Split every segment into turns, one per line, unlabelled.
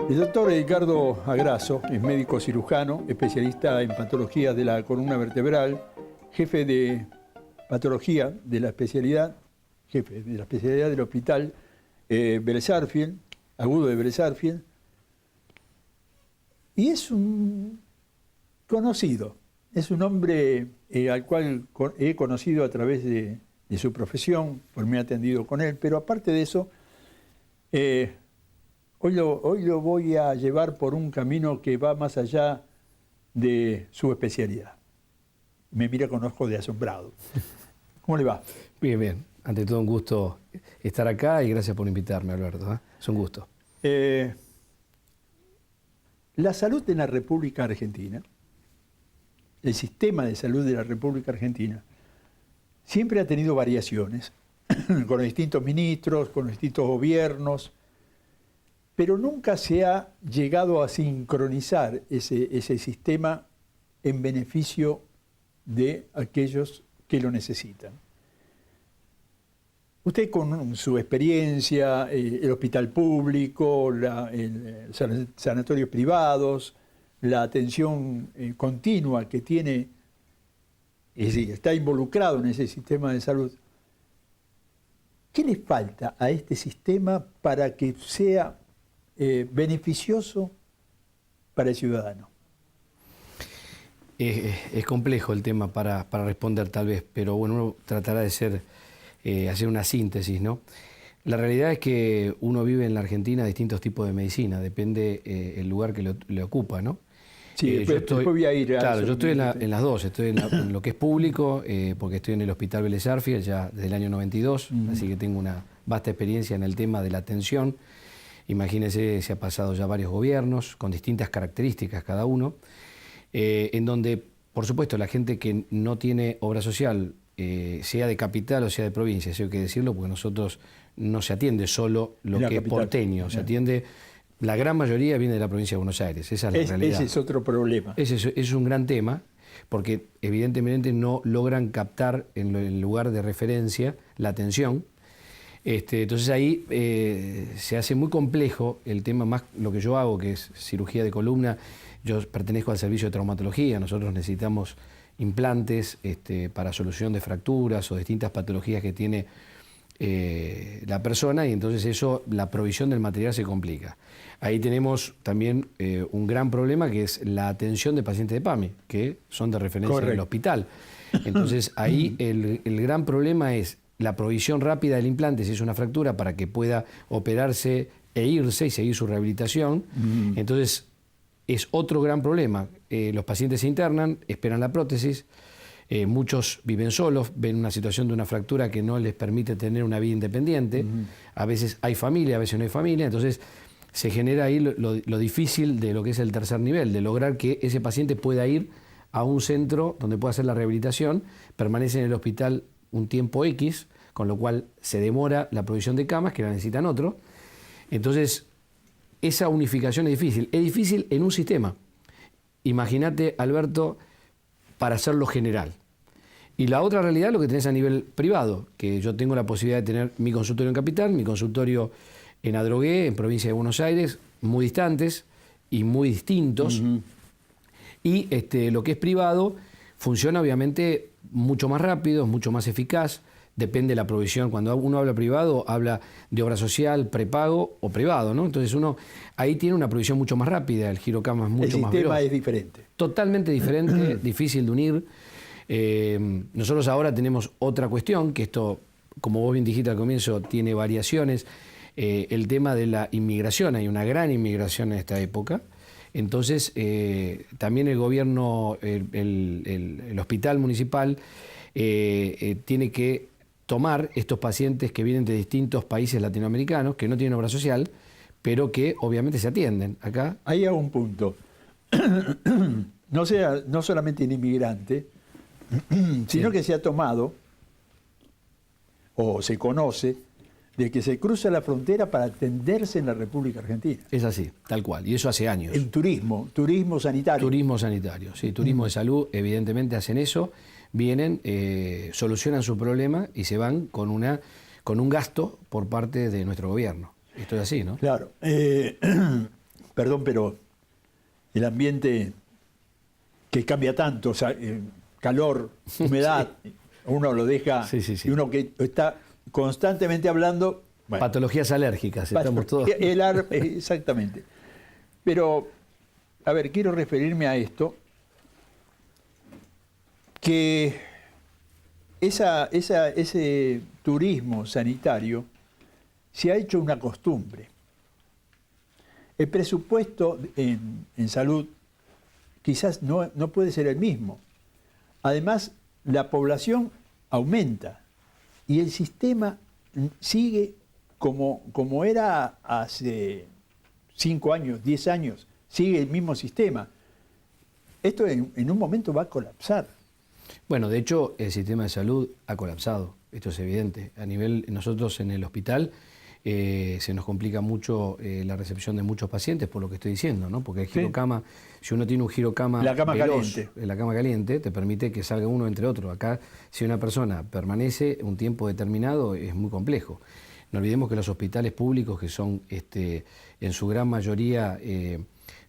El doctor Edgardo Agrasso es médico cirujano, especialista en patologías de la columna vertebral, jefe de patología de la especialidad, jefe de la especialidad del hospital Vélez Sarsfield, agudo de Vélez Sarsfield, y es un conocido, es un hombre al cual he conocido a través de su profesión, por me he atendido con él, pero aparte de eso, hoy lo voy a llevar por un camino que va más allá de su especialidad. Me mira con ojos de asombrado. ¿Cómo le va?
Bien, bien. Ante todo un gusto estar acá y gracias por invitarme, Alberto. Es un gusto.
La salud en la República Argentina, el sistema de salud de la República Argentina, siempre ha tenido variaciones con los distintos ministros, con los distintos gobiernos, pero nunca se ha llegado a sincronizar ese sistema en beneficio de aquellos que lo necesitan. Usted con su experiencia, el hospital público, sanatorios privados, la atención continua que tiene, es decir, está involucrado en ese sistema de salud, ¿qué le falta a este sistema para que sea beneficioso para el ciudadano?
Es complejo el tema para responder tal vez, pero bueno, uno tratará de hacer una síntesis, ¿no? La realidad es que uno vive en la Argentina distintos tipos de medicina, depende el lugar que le ocupa, ¿no?
Sí, después voy a ir a
claro,
eso.
yo estoy en las dos, estoy en lo que es público, porque estoy en el Hospital Vélez Sarsfield ya desde el año 92, así que tengo una vasta experiencia en el tema de la atención. Imagínense, se ha pasado ya varios gobiernos, con distintas características cada uno, en donde, por supuesto, la gente que no tiene obra social, sea de capital o sea de provincia, eso hay que decirlo, porque nosotros no se atiende solo lo que es porteño, se atiende, la gran mayoría viene de la provincia de Buenos Aires, esa es la realidad.
Ese es otro problema.
Ese es un gran tema, porque evidentemente no logran captar en el lugar de referencia la atención. Entonces ahí se hace muy complejo el tema, más lo que yo hago, que es cirugía de columna. Yo pertenezco al servicio de traumatología, nosotros necesitamos implantes para solución de fracturas o distintas patologías que tiene la persona, y entonces eso, la provisión del material se complica. Ahí tenemos también un gran problema, que es la atención de pacientes de PAMI, que son de referencia en el hospital. Entonces ahí el gran problema es la provisión rápida del implante, si es una fractura, para que pueda operarse e irse y seguir su rehabilitación. Entonces es otro gran problema. Los pacientes se internan, esperan la prótesis, muchos viven solos, ven una situación de una fractura que no les permite tener una vida independiente. A veces hay familia, a veces no hay familia. Entonces se genera ahí lo difícil de lo que es el tercer nivel, de lograr que ese paciente pueda ir a un centro donde pueda hacer la rehabilitación, permanece en el hospital un tiempo X, con lo cual se demora la provisión de camas, que la necesitan otros. Entonces, esa unificación es difícil en un sistema. Imagínate, Alberto, para hacerlo general. Y la otra realidad, lo que tenés a nivel privado, que yo tengo la posibilidad de tener mi consultorio en Capital, mi consultorio en Adrogué, en provincia de Buenos Aires, muy distantes y muy distintos. Y lo que es privado funciona obviamente mucho más rápido, es mucho más eficaz, depende de la provisión. Cuando uno habla privado, habla de obra social, prepago o privado, ¿no? Entonces uno ahí tiene una provisión mucho más rápida, el girocama es mucho más veloz.
El sistema es diferente.
Totalmente diferente, difícil de unir. Nosotros ahora tenemos otra cuestión, que esto, como vos bien dijiste al comienzo, tiene variaciones. El tema de la inmigración, hay una gran inmigración en esta época. Entonces, también el gobierno, el hospital municipal, tiene que tomar estos pacientes que vienen de distintos países latinoamericanos, que no tienen obra social, pero que obviamente se atienden acá.
Ahí hago un punto. No solamente el inmigrante, sino que se ha tomado, o se conoce, de que se cruza la frontera para atenderse en la República Argentina.
Es así, tal cual. Y eso hace años.
En turismo sanitario.
Turismo sanitario, sí, turismo de salud, evidentemente hacen eso, vienen, solucionan su problema y se van con un gasto por parte de nuestro gobierno. Esto es así, ¿no?
Claro. Perdón, pero el ambiente que cambia tanto, o sea, calor, humedad, sí. Uno lo deja,
sí.
Y uno que está constantemente hablando...
Bueno, patologías alérgicas, estamos todos...
Exactamente. Pero, a ver, quiero referirme a esto, que ese turismo sanitario se ha hecho una costumbre. El presupuesto en salud quizás no puede ser el mismo. Además, la población aumenta y el sistema sigue como era hace 5 años, 10 años, sigue el mismo sistema. Esto en un momento va a colapsar.
Bueno, de hecho, el sistema de salud ha colapsado, esto es evidente. A nivel, nosotros en el hospital se nos complica mucho la recepción de muchos pacientes, por lo que estoy diciendo, ¿no? Porque el girocama, si uno tiene un girocama
la cama
veloz,
caliente.
La cama caliente te permite que salga uno entre otro. Acá, si una persona permanece un tiempo determinado, es muy complejo. No olvidemos que los hospitales públicos, que son en su gran mayoría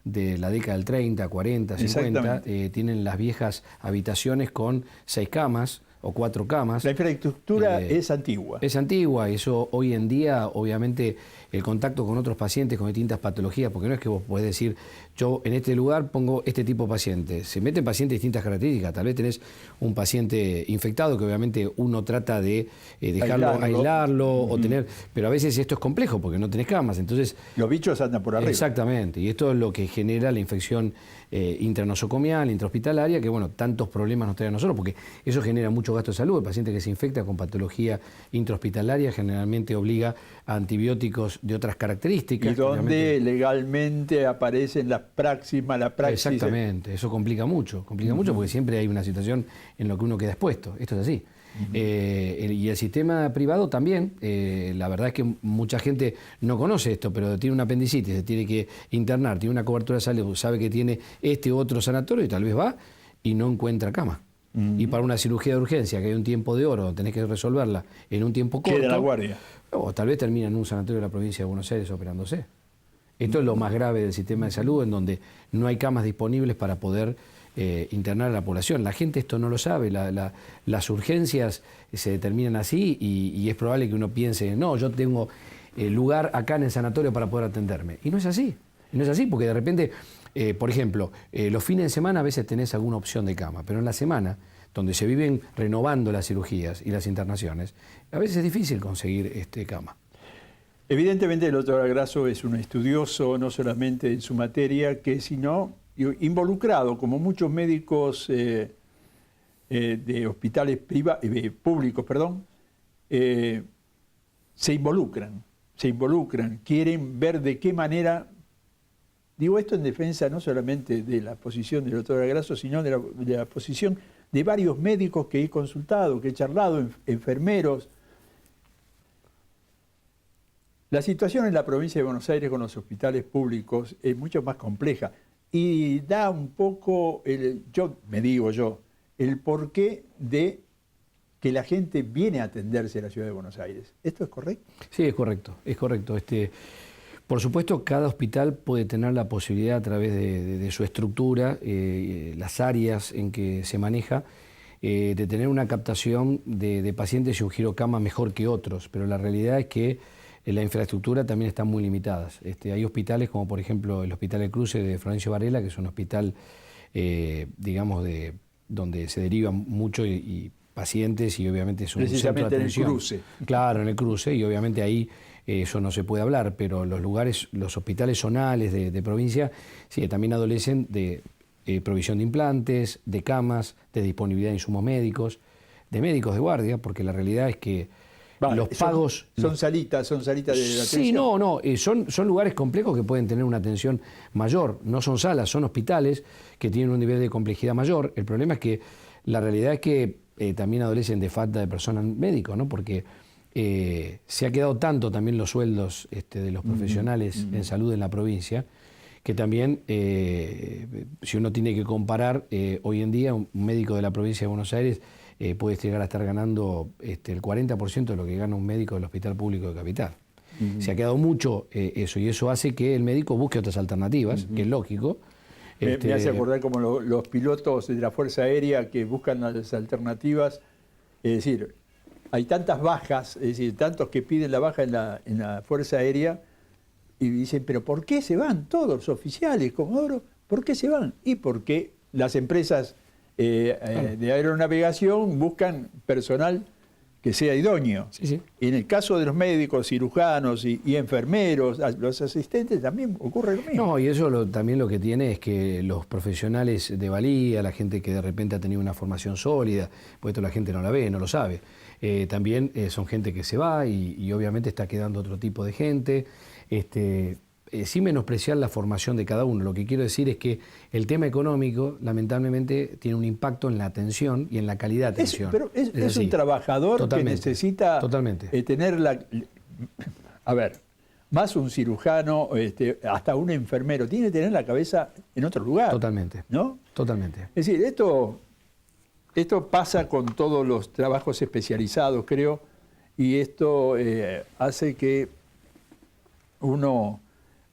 de la década del 30, 40, 50, tienen las viejas habitaciones con 6 camas o 4 camas.
La infraestructura es antigua.
Es antigua, eso hoy en día, obviamente, el contacto con otros pacientes con distintas patologías, porque no es que vos podés decir, yo en este lugar pongo este tipo de paciente. Se meten pacientes de distintas características. Tal vez tenés un paciente infectado que obviamente uno trata de aislarlo o tener, pero a veces esto es complejo porque no tenés camas. Entonces,
los bichos andan por arriba.
Exactamente, y esto es lo que genera la infección intranosocomial, intrahospitalaria, que bueno, tantos problemas nos trae a nosotros, porque eso genera mucho gasto de salud. El paciente que se infecta con patología intrahospitalaria generalmente obliga a antibióticos de otras características.
Y donde legalmente aparecen las praxis, mala praxis.
Exactamente, eso complica mucho porque siempre hay una situación en la que uno queda expuesto, esto es así. Y el sistema privado también, la verdad es que mucha gente no conoce esto, pero tiene una apendicitis, se tiene que internar, tiene una cobertura de salud, sabe que tiene este u otro sanatorio y tal vez va y no encuentra cama. Y para una cirugía de urgencia, que hay un tiempo de oro, tenés que resolverla en un tiempo corto.
Queda la guardia.
O tal vez termina en un sanatorio de la provincia de Buenos Aires operándose. Esto es lo más grave del sistema de salud, en donde no hay camas disponibles para poder internar a la población. La gente esto no lo sabe, las urgencias se determinan así y es probable que uno piense, no, yo tengo lugar acá en el sanatorio para poder atenderme. Y no es así, porque de repente, por ejemplo, los fines de semana a veces tenés alguna opción de cama, pero en la semana, donde se viven renovando las cirugías y las internaciones, a veces es difícil conseguir cama.
Evidentemente el doctor Agrasso es un estudioso no solamente en su materia, sino involucrado, como muchos médicos de hospitales públicos, se involucran, quieren ver de qué manera, digo esto en defensa no solamente de la posición del doctor Agrasso, sino de la posición de varios médicos que he consultado, que he charlado, enfermeros. La situación en la provincia de Buenos Aires con los hospitales públicos es mucho más compleja y da un poco, el porqué de que la gente viene a atenderse a la ciudad de Buenos Aires. ¿Esto es correcto?
Sí, es correcto. Por supuesto, cada hospital puede tener la posibilidad a través de su estructura, las áreas en que se maneja, de tener una captación de pacientes y un girocama mejor que otros, pero la realidad es que la infraestructura también está muy limitadas. Hay hospitales como por ejemplo el Hospital El Cruce de Florencio Varela, que es un hospital, donde se derivan mucho y pacientes y obviamente es un centro de atención.
En el Cruce.
Claro, en el Cruce, y obviamente ahí eso no se puede hablar, pero los hospitales zonales de provincia sí, también adolecen de provisión de implantes, de camas, de disponibilidad de insumos médicos, de médicos de guardia, porque la realidad es que los pagos...
Son salitas de atención.
Sí, son lugares complejos que pueden tener una atención mayor, no son salas, son hospitales que tienen un nivel de complejidad mayor. El problema es que la realidad es que también adolecen de falta de personal médico, ¿no? Porque se ha quedado tanto también los sueldos de los profesionales en salud en la provincia, que también, si uno tiene que comparar, hoy en día un médico de la provincia de Buenos Aires puede llegar a estar ganando el 40% de lo que gana un médico del Hospital Público de Capital. Se ha quedado mucho eso, y eso hace que el médico busque otras alternativas, que es lógico.
Me hace acordar como los pilotos de la Fuerza Aérea que buscan las alternativas. Es decir, hay tantas bajas, es decir, tantos que piden la baja en la Fuerza Aérea y dicen, pero ¿por qué se van todos los oficiales, Comodoro? ¿Por qué se van? Y porque las empresas de aeronavegación buscan personal que sea idóneo.
Sí, sí.
En el caso de los médicos, cirujanos y enfermeros, los asistentes, también ocurre lo mismo.
No, y eso también lo que tiene es que los profesionales de valía, la gente que de repente ha tenido una formación sólida, pues esto la gente no la ve, no lo sabe, también son gente que se va y obviamente está quedando otro tipo de gente. Sin menospreciar la formación de cada uno, lo que quiero decir es que el tema económico, lamentablemente, tiene un impacto en la atención y en la calidad de atención.
Pero es un trabajador
Totalmente.
Que necesita tener a ver, más un cirujano, hasta un enfermero, tiene que tener la cabeza en otro lugar.
Totalmente.
¿No?
Totalmente.
Es decir, esto pasa con todos los trabajos especializados, creo, y esto hace que uno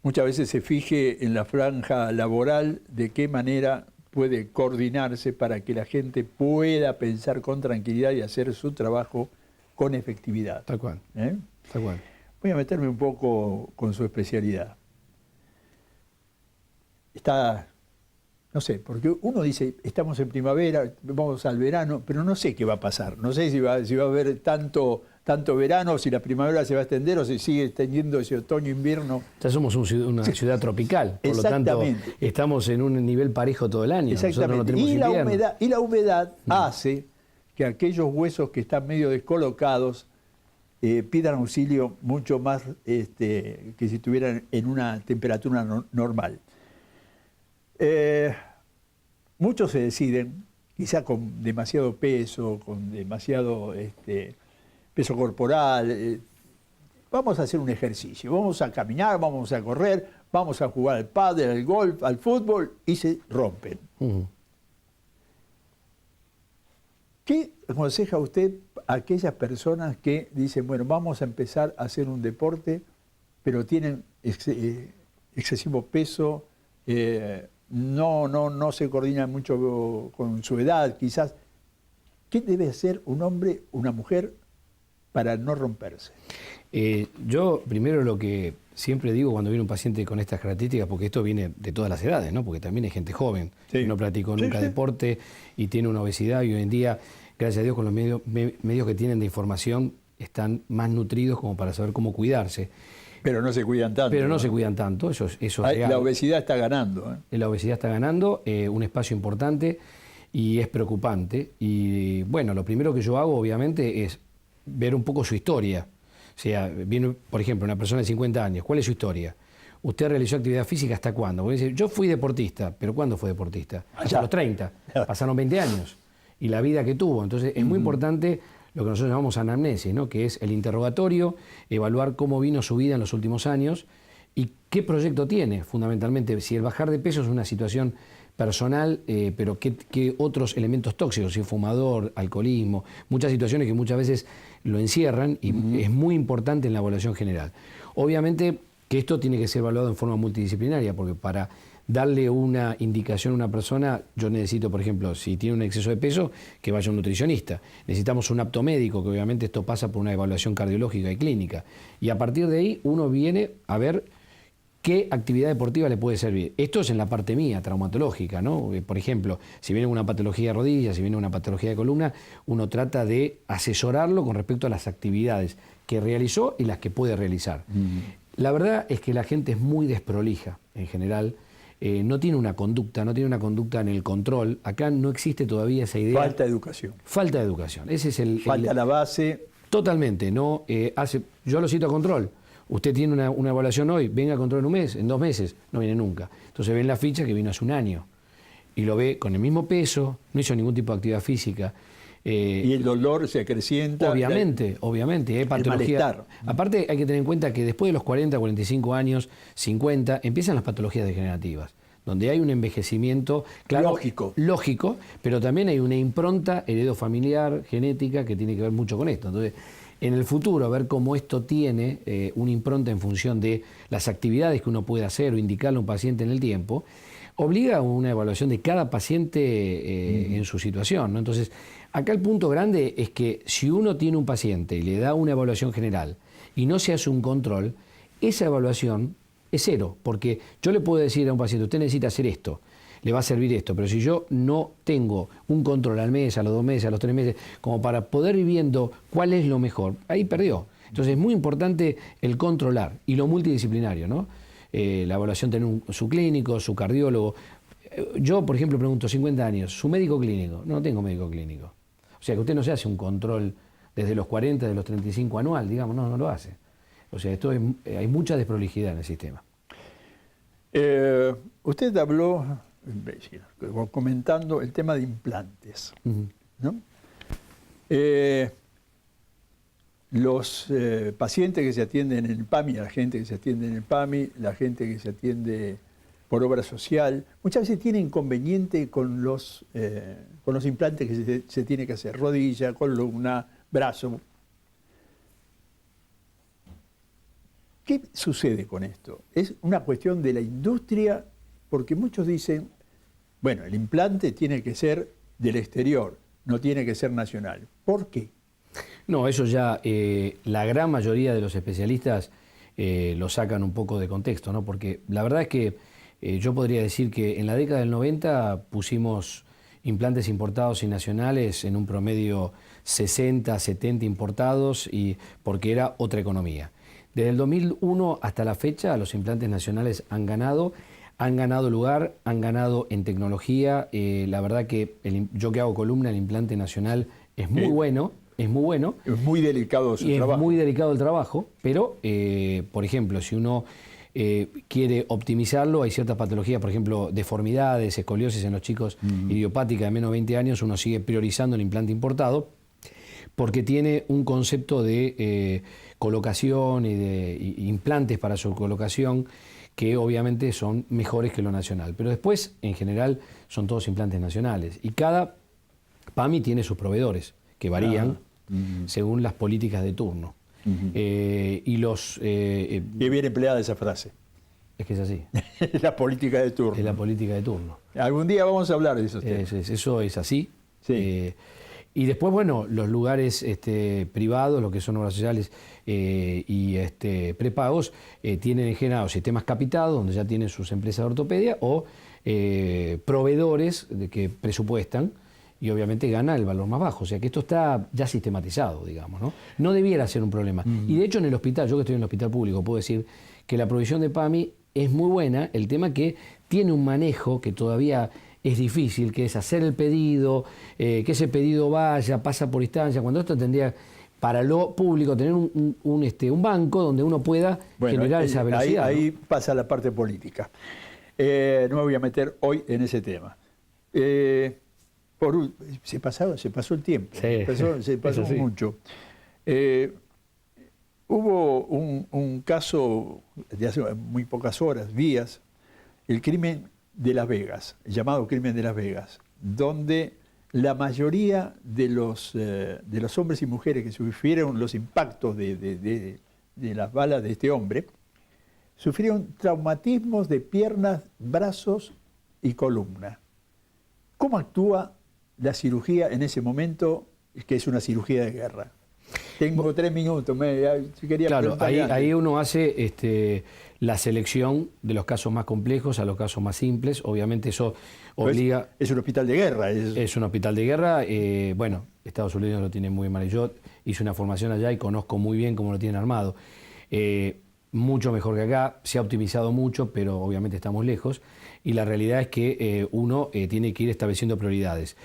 muchas veces se fije en la franja laboral de qué manera puede coordinarse para que la gente pueda pensar con tranquilidad y hacer su trabajo con efectividad.
Tal cual. Tal cual.
Voy a meterme un poco con su especialidad. No sé, porque uno dice, estamos en primavera, vamos al verano, pero no sé qué va a pasar. No sé si va a haber tanto verano, si la primavera se va a extender o si sigue extendiendo ese otoño-invierno.
Ya somos una ciudad tropical, por lo tanto estamos en un nivel parejo todo el año.
Exactamente.
No tenemos
y la humedad hace que aquellos huesos que están medio descolocados pidan auxilio mucho más que si estuvieran en una temperatura normal. Muchos se deciden, quizá con demasiado peso, con demasiado peso corporal, vamos a hacer un ejercicio, vamos a caminar, vamos a correr, vamos a jugar al pádel, al golf, al fútbol, y se rompen. ¿Qué aconseja usted a aquellas personas que dicen, bueno, vamos a empezar a hacer un deporte, pero tienen excesivo peso, no se coordinan mucho con su edad, quizás? ¿Qué debe hacer un hombre, una mujer, para no romperse?
Yo primero lo que siempre digo cuando viene un paciente con estas características, porque esto viene de todas las edades, ¿no? Porque también hay gente joven que no practicó nunca deporte y tiene una obesidad, y hoy en día, gracias a Dios, con los medios que tienen de información, están más nutridos como para saber cómo cuidarse.
Pero no se cuidan tanto.
Pero no se cuidan tanto, eso es real.
La obesidad está ganando.
La obesidad está ganando un espacio importante y es preocupante. Y bueno, lo primero que yo hago, obviamente, es ver un poco su historia. O sea, viene, por ejemplo, una persona de 50 años, ¿cuál es su historia? ¿Usted realizó actividad física hasta cuándo? Porque dice, yo fui deportista, pero ¿cuándo fue deportista? Hasta los 30, pasaron 20 años. Y la vida que tuvo. Entonces, es muy importante lo que nosotros llamamos anamnesis, ¿no? Que es el interrogatorio, evaluar cómo vino su vida en los últimos años y qué proyecto tiene, fundamentalmente. Si el bajar de peso es una situación personal, pero qué otros elementos tóxicos, si fumador, alcoholismo, muchas situaciones que muchas veces lo encierran, y es muy importante en la evaluación general. Obviamente que esto tiene que ser evaluado en forma multidisciplinaria, porque para darle una indicación a una persona, yo necesito, por ejemplo, si tiene un exceso de peso, que vaya a un nutricionista. Necesitamos un apto médico, que obviamente esto pasa por una evaluación cardiológica y clínica. Y a partir de ahí uno viene a ver qué actividad deportiva le puede servir. Esto es en la parte mía, traumatológica, ¿no? Por ejemplo, si viene una patología de rodillas, si viene una patología de columna, uno trata de asesorarlo con respecto a las actividades que realizó y las que puede realizar. La verdad es que la gente es muy desprolija en general. No tiene una conducta en el control. Acá no existe todavía esa idea.
Falta de educación.
Falta de educación. Ese es
falta la base.
Totalmente. No yo lo cito a control. Usted tiene una evaluación hoy, venga a control en un mes, en 2 meses, no viene nunca. Entonces ve en la ficha que vino hace un año y lo ve con el mismo peso, no hizo ningún tipo de actividad física.
Y el dolor se acrecienta.
Obviamente, hay patología.
malestar.
Aparte hay que tener en cuenta que después de los 40, 45 años, 50, empiezan las patologías degenerativas, donde hay un envejecimiento, claro, lógico, pero también hay una impronta heredofamiliar, genética, que tiene que ver mucho con esto. Entonces, en el futuro, ver cómo esto tiene una impronta en función de las actividades que uno puede hacer o indicarle a un paciente en el tiempo, obliga a una evaluación de cada paciente en su situación, ¿no? Entonces, acá el punto grande es que si uno tiene un paciente y le da una evaluación general y no se hace un control, esa evaluación es cero, porque yo le puedo decir a un paciente, usted necesita hacer esto, le va a servir esto, pero si yo no tengo un control al mes, a los 2 meses, a los 3 meses, como para poder ir viendo cuál es lo mejor, ahí perdió. Entonces es muy importante el controlar y lo multidisciplinario, ¿no? La evaluación, tener su clínico, su cardiólogo. Yo, por ejemplo, pregunto, 50 años, ¿su médico clínico? No tengo médico clínico. O sea que usted no se hace un control desde los 40, de los 35 anual, digamos, no lo hace. O sea, hay mucha desprolijidad en el sistema.
Usted habló, comentando el tema de implantes, ¿no? Los pacientes que se atienden en el PAMI, la gente que se atiende en el PAMI, la gente que se atiende por obra social, muchas veces tienen inconveniente con los implantes que se tiene que hacer, rodilla, columna, brazo. ¿Qué sucede con esto? Es una cuestión de la industria, porque muchos dicen, bueno, el implante tiene que ser del exterior, no tiene que ser nacional. ¿Por qué?
No, eso ya la gran mayoría de los especialistas lo sacan un poco de contexto, ¿no? Porque la verdad es que yo podría decir que en la década del 90 pusimos implantes importados y nacionales en un promedio 60, 70 importados, y porque era otra economía. Desde el 2001 hasta la fecha, los implantes nacionales han ganado lugar, han ganado en tecnología. La verdad que yo que hago columna, el implante nacional es muy bueno. Es muy bueno.
Es muy delicado su trabajo.
Es muy delicado el trabajo, pero, por ejemplo, si uno quiere optimizarlo, hay ciertas patologías, por ejemplo, deformidades, escoliosis en los chicos, idiopática de menos de 20 años, uno sigue priorizando el implante importado, porque tiene un concepto de colocación y de implantes para su colocación que obviamente son mejores que lo nacional. Pero después, en general, son todos implantes nacionales. Y cada PAMI tiene sus proveedores, que varían según las políticas de turno. Y
bien empleada esa frase.
Es que es así.
La política de turno.
Es la política de turno.
Algún día vamos a hablar de esos temas.
Eso es así.
Sí.
Y después, bueno, los lugares privados, lo que son obras sociales y prepagos, tienen en general sistemas capitados, donde ya tienen sus empresas de ortopedia, o proveedores que presupuestan, y obviamente gana el valor más bajo. O sea que esto está ya sistematizado, digamos, ¿no? No debiera ser un problema. Y de hecho en el hospital, yo que estoy en el hospital público, puedo decir que la provisión de PAMI es muy buena. El tema que tiene un manejo que todavía es difícil, que es hacer el pedido, que ese pedido vaya, pasa por instancia, cuando esto tendría, para lo público, tener un banco donde uno pueda generar esa velocidad.
Ahí pasa la parte política. No me voy a meter hoy en ese tema. Se pasó el tiempo, se pasó mucho. Hubo un caso de hace muy pocas horas, días, el crimen de Las Vegas, el llamado crimen de Las Vegas, donde la mayoría de los hombres y mujeres que sufrieron los impactos de las balas de este hombre, sufrieron traumatismos de piernas, brazos y columna. ¿Cómo actúa la cirugía en ese momento, que es una cirugía de guerra? Tengo 3 minutos, quería
claro, ahí uno hace la selección de los casos más complejos a los casos más simples. Obviamente eso obliga...
Es un hospital de guerra.
Es un hospital de guerra. Bueno, Estados Unidos lo tiene muy mal. Yo hice una formación allá y conozco muy bien cómo lo tienen armado. Mucho mejor que acá, se ha optimizado mucho, pero obviamente estamos lejos. Y la realidad es que uno tiene que ir estableciendo prioridades.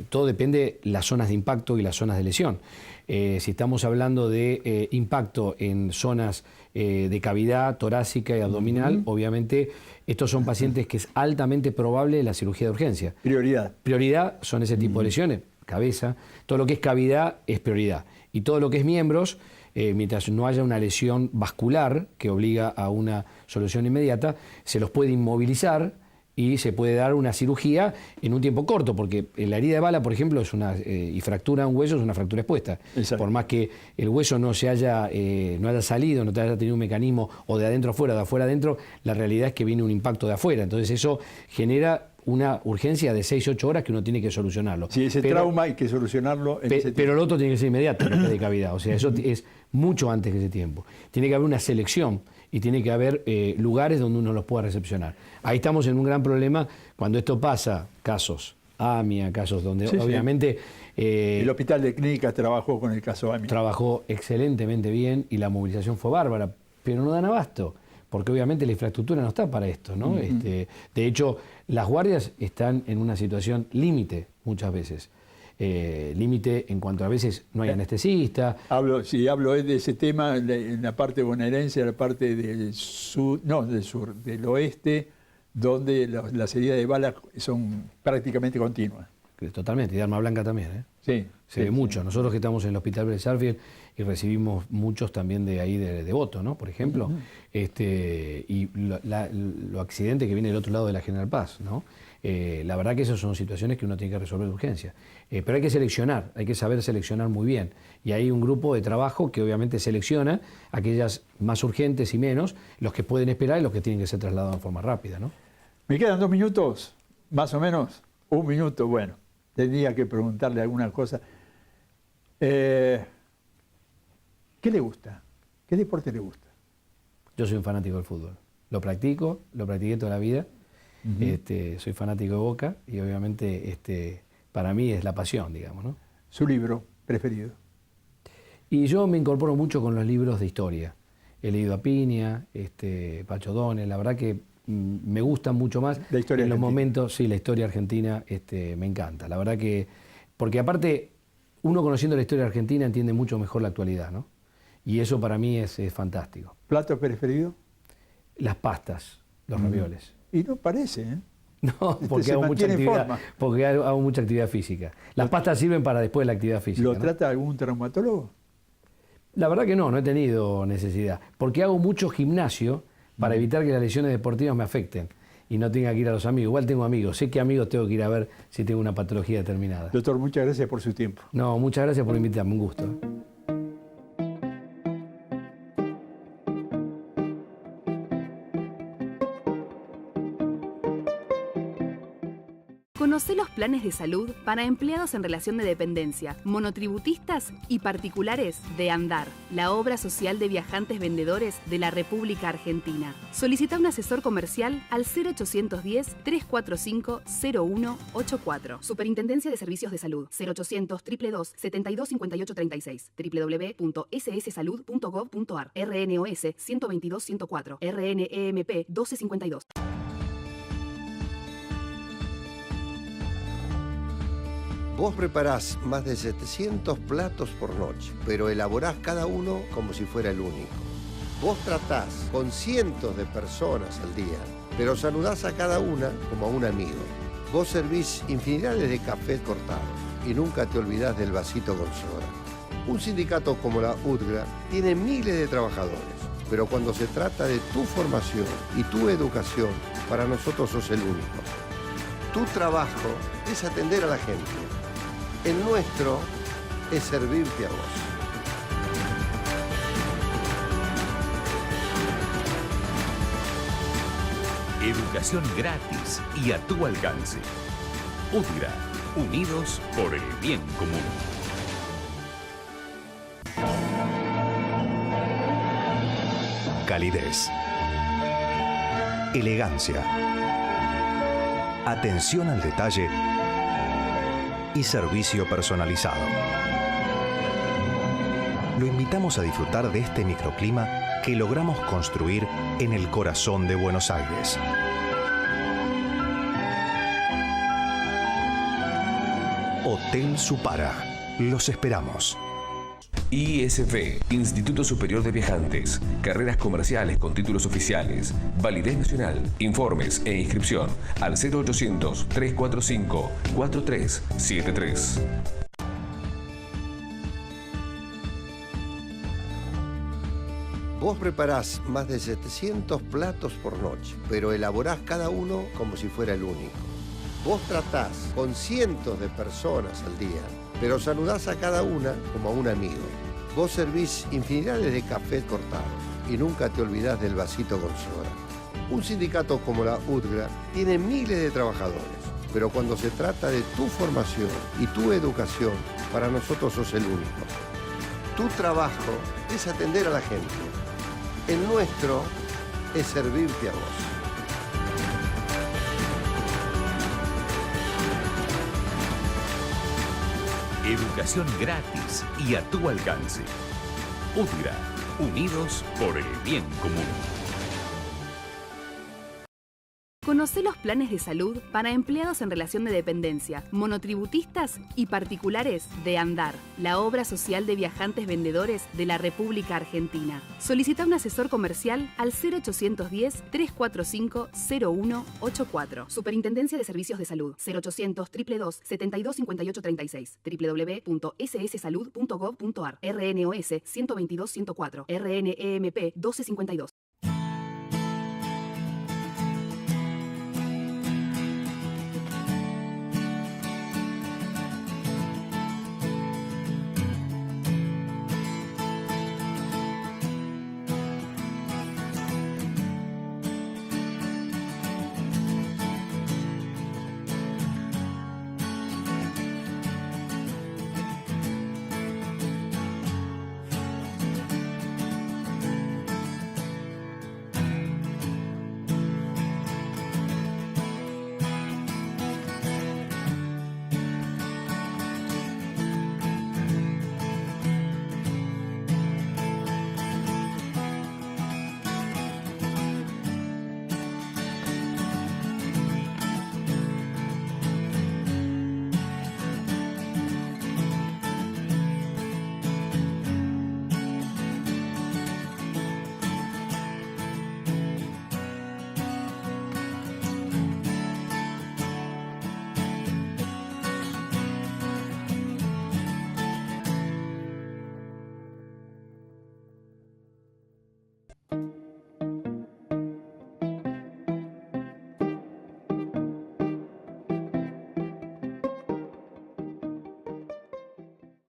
Todo depende de las zonas de impacto y las zonas de lesión. Si estamos hablando de impacto en zonas de cavidad torácica y abdominal, obviamente estos son pacientes que es altamente probable la cirugía de urgencia.
Prioridad.
Prioridad son ese tipo de lesiones. cabeza, todo lo que es cavidad es prioridad. Y todo lo que es miembros, mientras no haya una lesión vascular que obliga a una solución inmediata, se los puede inmovilizar y se puede dar una cirugía en un tiempo corto, porque la herida de bala, por ejemplo, es y fractura un hueso es una fractura expuesta.
Exacto.
Por más que el hueso no haya salido, no haya tenido un mecanismo o de adentro afuera, de afuera adentro, la realidad es que viene un impacto de afuera. Entonces eso genera una urgencia de 6-8 horas que uno tiene que solucionarlo.
Sí, ese trauma hay que solucionarlo en ese tiempo.
Pero el otro tiene que ser inmediato, lo que es de cavidad. O sea, eso es mucho antes que ese tiempo. Tiene que haber una selección y tiene que haber lugares donde uno los pueda recepcionar. Ahí estamos en un gran problema cuando esto pasa, casos AMIA, casos donde obviamente...
el Hospital de Clínicas trabajó con el caso AMIA.
Trabajó excelentemente bien y la movilización fue bárbara, pero no dan abasto, porque obviamente la infraestructura no está para esto, ¿no? De hecho, las guardias están en una situación límite muchas veces. Límite en cuanto a veces no hay anestesista.
Hablo de ese tema en la parte bonaerense, la parte del sur, del oeste, donde las heridas de bala son prácticamente continuas.
Totalmente, y de arma blanca también, ¿eh?
Sí.
Se ve mucho. Nosotros que estamos en el Hospital Vélez Sarsfield y recibimos muchos también de ahí de Devoto, ¿no? Por ejemplo, y lo accidente que viene del otro lado de la General Paz, ¿no? La verdad que esas son situaciones que uno tiene que resolver de urgencia. Pero hay que seleccionar, hay que saber seleccionar muy bien. Y hay un grupo de trabajo que obviamente selecciona aquellas más urgentes y menos, los que pueden esperar y los que tienen que ser trasladados de forma rápida, ¿no?
Me quedan 2 minutos, más o menos. 1 minuto, bueno. Tendría que preguntarle alguna cosa. ¿Qué le gusta? ¿Qué deporte le gusta?
Yo soy un fanático del fútbol. Lo practiqué toda la vida. Soy fanático de Boca y obviamente para mí es la pasión, digamos, ¿no?
¿Su libro preferido?
Y yo me incorporo mucho con los libros de historia. He leído a Piña, Pacho Donel, la verdad que me gustan mucho más.
La historia
en los
argentina.
momentos, sí, la historia argentina me encanta. La verdad que, porque aparte, uno conociendo la historia argentina entiende mucho mejor la actualidad, ¿no? Y eso para mí es fantástico.
¿Plato preferido?
Las pastas, los ravioles.
Y no parece, ¿eh?
No, porque
se
hago mucha
mantiene en
actividad,
forma.
porque hago mucha actividad física. Las pastas sirven para después de la actividad física.
¿Lo
¿no?
trata algún traumatólogo?
La verdad que no he tenido necesidad. Porque hago mucho gimnasio para evitar que las lesiones deportivas me afecten y no tenga que ir a los amigos. Igual tengo amigos, sé que amigos tengo que ir a ver si tengo una patología determinada.
Doctor, muchas gracias por su tiempo.
No, muchas gracias por invitarme, un gusto.
Conocé los planes de salud para empleados en relación de dependencia, monotributistas y particulares de Andar, la obra social de viajantes vendedores de la República Argentina. Solicita un asesor comercial al 0810-345-0184. Superintendencia de Servicios de Salud, 0800-222-725836, www.sssalud.gov.ar, RNOS 122-104, RNEMP 1252.
Vos preparás más de 700 platos por noche, pero elaborás cada uno como si fuera el único. Vos tratás con cientos de personas al día, pero saludás a cada una como a un amigo. Vos servís infinidades de cafés cortados y nunca te olvidás del vasito con soda. Un sindicato como la UTGRA tiene miles de trabajadores, pero cuando se trata de tu formación y tu educación, para nosotros sos el único. Tu trabajo es atender a la gente. El nuestro es servirte a vos.
Educación gratis y a tu alcance. UTGRA, unidos por el bien común.
Calidez. Elegancia. Atención al detalle y servicio personalizado. Lo invitamos a disfrutar de este microclima que logramos construir en el corazón de Buenos Aires. Hotel Supara. Los esperamos.
ISV, Instituto Superior de Viajantes. Carreras comerciales con títulos oficiales. Validez nacional. Informes e inscripción al 0800-345-4373.
Vos preparás más de 700 platos por noche, pero elaborás cada uno como si fuera el único. Vos tratás con cientos de personas al día, pero saludás a cada una como a un amigo. Vos servís infinidades de cafés cortados y nunca te olvidás del vasito con soda. Un sindicato como la UTGRA tiene miles de trabajadores, pero cuando se trata de tu formación y tu educación, para nosotros sos el único. Tu trabajo es atender a la gente. El nuestro es servirte a vos.
Educación gratis y a tu alcance. UTGRA, unidos por el bien común.
Conocé los planes de salud para empleados en relación de dependencia, monotributistas y particulares de Andar, la obra social de viajantes vendedores de la República Argentina. Solicita un asesor comercial al 0810-345-0184. Superintendencia de Servicios de Salud, 0800-222-725836, www.sssalud.gov.ar, RNOS 122-104, RNEMP 1252.